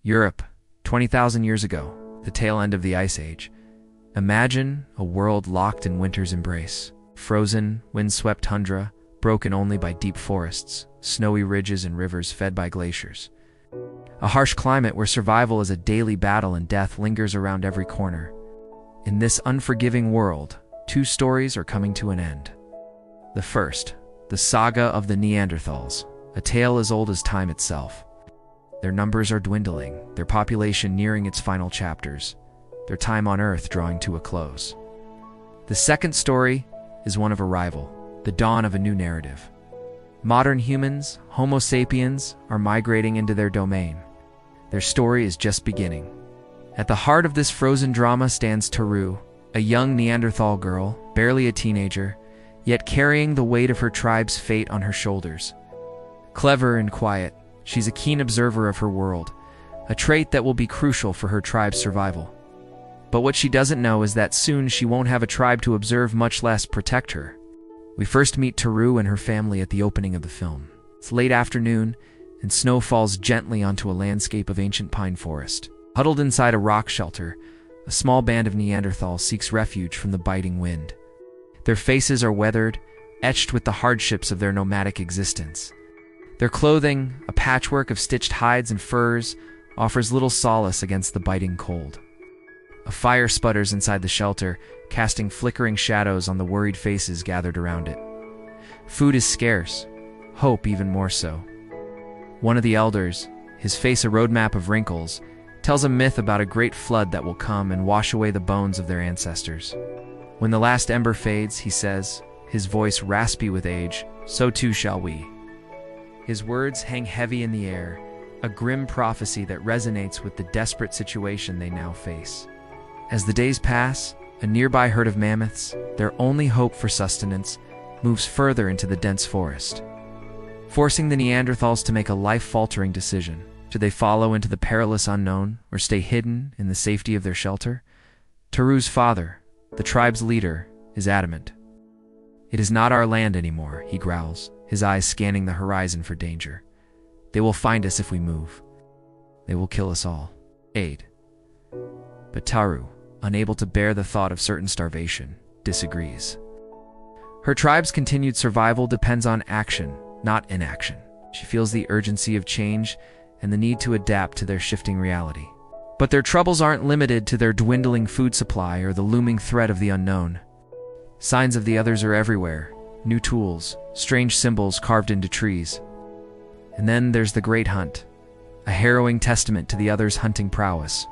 Europe, 20,000 years ago, the tail end of the Ice Age. Imagine a world locked in winter's embrace. Frozen, windswept tundra, broken only by deep forests, snowy ridges and rivers fed by glaciers. A harsh climate where survival is a daily battle and death lingers around every corner. In this unforgiving world, two stories are coming to an end. The first, the saga of the Neanderthals, a tale as old as time itself. Their numbers are dwindling, their population nearing its final chapters, their time on Earth drawing to a close. The second story is one of arrival, the dawn of a new narrative. Modern humans, Homo Sapiens, are migrating into their domain. Their story is just beginning. At the heart of this frozen drama stands Taru, a young Neanderthal girl, barely a teenager, yet carrying the weight of her tribe's fate on her shoulders. Clever and quiet, she's a keen observer of her world, a trait that will be crucial for her tribe's survival. But what she doesn't know is that soon she won't have a tribe to observe, much less protect her. We first meet Taru and her family at the opening of the film. It's late afternoon, and snow falls gently onto a landscape of ancient pine forest. Huddled inside a rock shelter, a small band of Neanderthals seeks refuge from the biting wind. Their faces are weathered, etched with the hardships of their nomadic existence. Their clothing, a patchwork of stitched hides and furs, offers little solace against the biting cold. A fire sputters inside the shelter, casting flickering shadows on the worried faces gathered around it. Food is scarce, hope even more so. One of the elders, his face a roadmap of wrinkles, tells a myth about a great flood that will come and wash away the bones of their ancestors. When the last ember fades, he says, his voice raspy with age, so too shall we. His words hang heavy in the air, a grim prophecy that resonates with the desperate situation they now face. As the days pass, a nearby herd of mammoths, their only hope for sustenance, moves further into the dense forest, forcing the Neanderthals to make a life-faltering decision. Should they follow into the perilous unknown or stay hidden in the safety of their shelter? Taru's father, the tribe's leader, is adamant. "It is not our land anymore," he growls, his eyes scanning the horizon for danger. "They will find us if we move. They will kill us all." Aid. But Taru, unable to bear the thought of certain starvation, disagrees. Her tribe's continued survival depends on action, not inaction. She feels the urgency of change and the need to adapt to their shifting reality. But their troubles aren't limited to their dwindling food supply or the looming threat of the unknown. Signs of the others are everywhere, new tools, strange symbols carved into trees. And then there's the Great Hunt, a harrowing testament to the others' hunting prowess.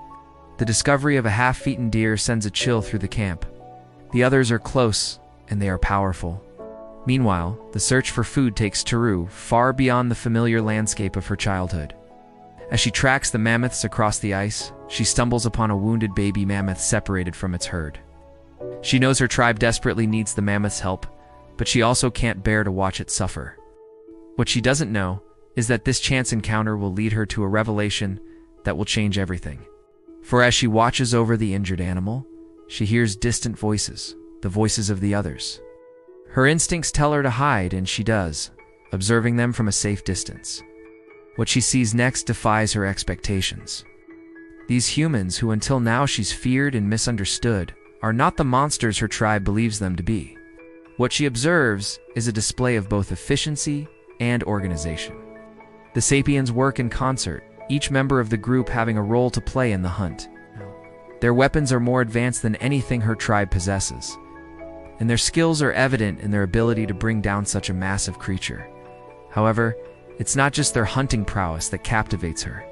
The discovery of a half-eaten deer sends a chill through the camp. The others are close, and they are powerful. Meanwhile, the search for food takes Taru far beyond the familiar landscape of her childhood. As she tracks the mammoths across the ice, she stumbles upon a wounded baby mammoth separated from its herd. She knows her tribe desperately needs the mammoth's help, but she also can't bear to watch it suffer. What she doesn't know is that this chance encounter will lead her to a revelation that will change everything. For as she watches over the injured animal, she hears distant voices, the voices of the others. Her instincts tell her to hide, and she does, observing them from a safe distance. What she sees next defies her expectations. These humans, who until now she's feared and misunderstood, are not the monsters her tribe believes them to be. What she observes is a display of both efficiency and organization. The Sapiens work in concert, each member of the group having a role to play in the hunt. Their weapons are more advanced than anything her tribe possesses, and their skills are evident in their ability to bring down such a massive creature. However, it's not just their hunting prowess that captivates her.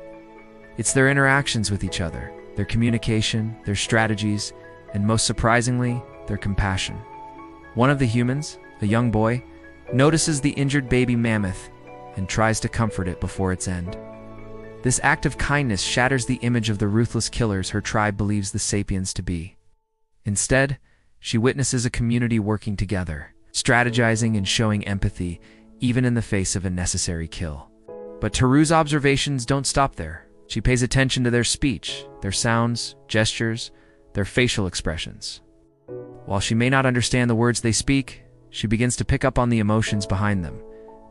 It's their interactions with each other, their communication, their strategies, and most surprisingly, their compassion. One of the humans, a young boy, notices the injured baby mammoth and tries to comfort it before its end. This act of kindness shatters the image of the ruthless killers her tribe believes the Sapiens to be. Instead, she witnesses a community working together, strategizing and showing empathy, even in the face of a necessary kill. But Taru's observations don't stop there. She pays attention to their speech, their sounds, gestures, their facial expressions. While she may not understand the words they speak, she begins to pick up on the emotions behind them,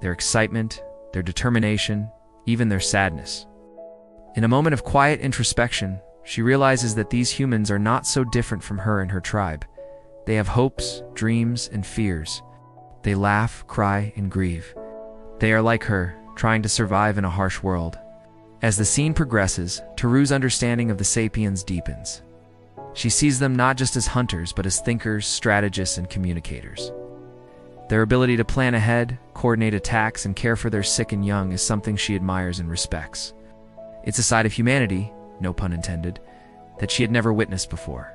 their excitement, their determination, even their sadness. In a moment of quiet introspection, she realizes that these humans are not so different from her and her tribe. They have hopes, dreams, and fears. They laugh, cry, and grieve. They are like her, trying to survive in a harsh world. As the scene progresses, Taru's understanding of the Sapiens deepens. She sees them not just as hunters, but as thinkers, strategists, and communicators. Their ability to plan ahead, coordinate attacks, and care for their sick and young is something she admires and respects. It's a side of humanity, no pun intended, that she had never witnessed before.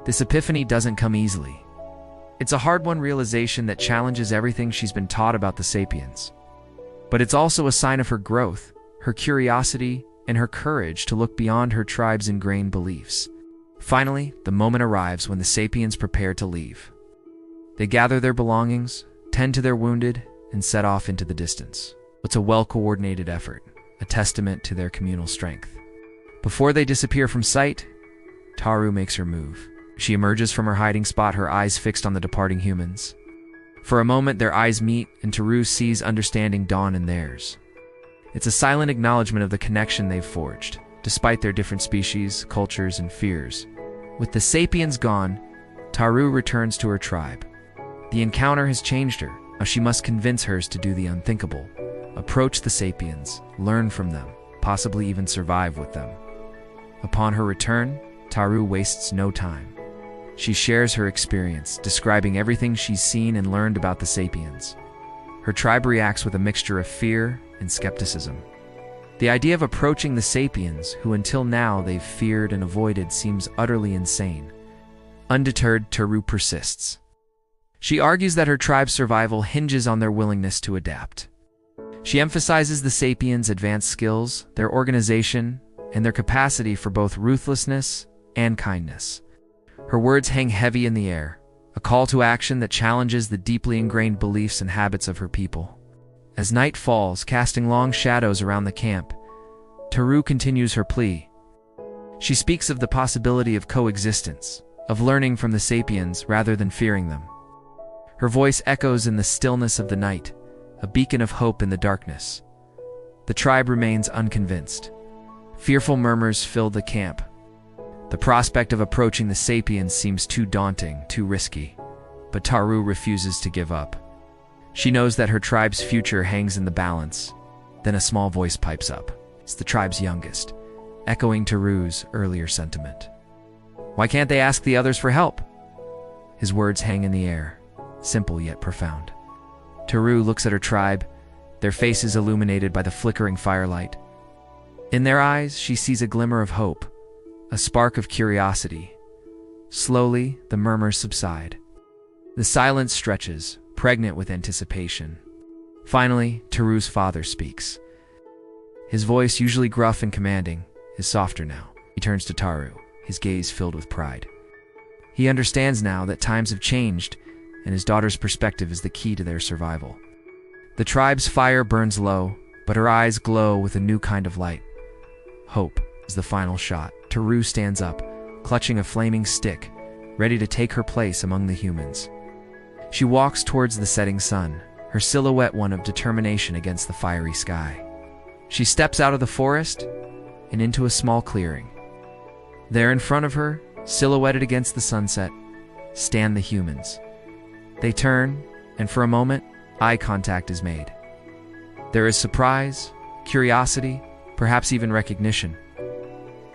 This epiphany doesn't come easily. It's a hard-won realization that challenges everything she's been taught about the Sapiens. But it's also a sign of her growth, her curiosity, and her courage to look beyond her tribe's ingrained beliefs. Finally, the moment arrives when the Sapiens prepare to leave. They gather their belongings, tend to their wounded, and set off into the distance. It's a well-coordinated effort, a testament to their communal strength. Before they disappear from sight, Taru makes her move. She emerges from her hiding spot, her eyes fixed on the departing humans. For a moment, their eyes meet, and Taru sees understanding dawn in theirs. It's a silent acknowledgement of the connection they've forged, despite their different species, cultures, and fears. With the Sapiens gone, Taru returns to her tribe. The encounter has changed her. Now she must convince hers to do the unthinkable. Approach the Sapiens, learn from them, possibly even survive with them. Upon her return, Taru wastes no time. She shares her experience, describing everything she's seen and learned about the Sapiens. Her tribe reacts with a mixture of fear and skepticism. The idea of approaching the Sapiens, who until now they've feared and avoided, seems utterly insane. Undeterred, Taru persists. She argues that her tribe's survival hinges on their willingness to adapt. She emphasizes the Sapiens' advanced skills, their organization, and their capacity for both ruthlessness and kindness. Her words hang heavy in the air, a call to action that challenges the deeply ingrained beliefs and habits of her people. As night falls, casting long shadows around the camp, Taru continues her plea. She speaks of the possibility of coexistence, of learning from the Sapiens rather than fearing them. Her voice echoes in the stillness of the night, a beacon of hope in the darkness. The tribe remains unconvinced. Fearful murmurs fill the camp. The prospect of approaching the Sapiens seems too daunting, too risky, but Taru refuses to give up. She knows that her tribe's future hangs in the balance. Then a small voice pipes up. It's the tribe's youngest, echoing Taru's earlier sentiment. Why can't they ask the others for help? His words hang in the air, simple yet profound. Taru looks at her tribe, their faces illuminated by the flickering firelight. In their eyes, she sees a glimmer of hope, a spark of curiosity. Slowly, the murmurs subside. The silence stretches, pregnant with anticipation. Finally, Taru's father speaks. His voice, usually gruff and commanding, is softer now. He turns to Taru, his gaze filled with pride. He understands now that times have changed, and his daughter's perspective is the key to their survival. The tribe's fire burns low, but her eyes glow with a new kind of light. Hope is the final shot. Taru stands up, clutching a flaming stick, ready to take her place among the humans. She walks towards the setting sun, her silhouette one of determination against the fiery sky. She steps out of the forest and into a small clearing. There in front of her, silhouetted against the sunset, stand the humans. They turn, and for a moment, eye contact is made. There is surprise, curiosity, perhaps even recognition.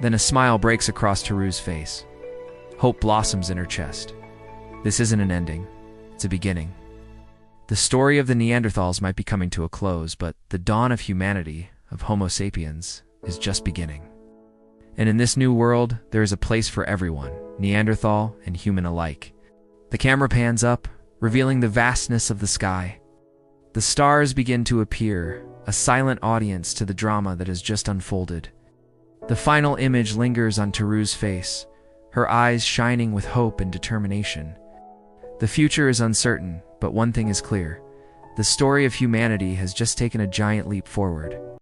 Then a smile breaks across Taru's face. Hope blossoms in her chest. This isn't an ending, it's a beginning. The story of the Neanderthals might be coming to a close, but the dawn of humanity, of Homo Sapiens, is just beginning. And in this new world, there is a place for everyone, Neanderthal and human alike. The camera pans up, revealing the vastness of the sky. The stars begin to appear, a silent audience to the drama that has just unfolded. The final image lingers on Taru's face, her eyes shining with hope and determination. The future is uncertain, but one thing is clear. The story of humanity has just taken a giant leap forward.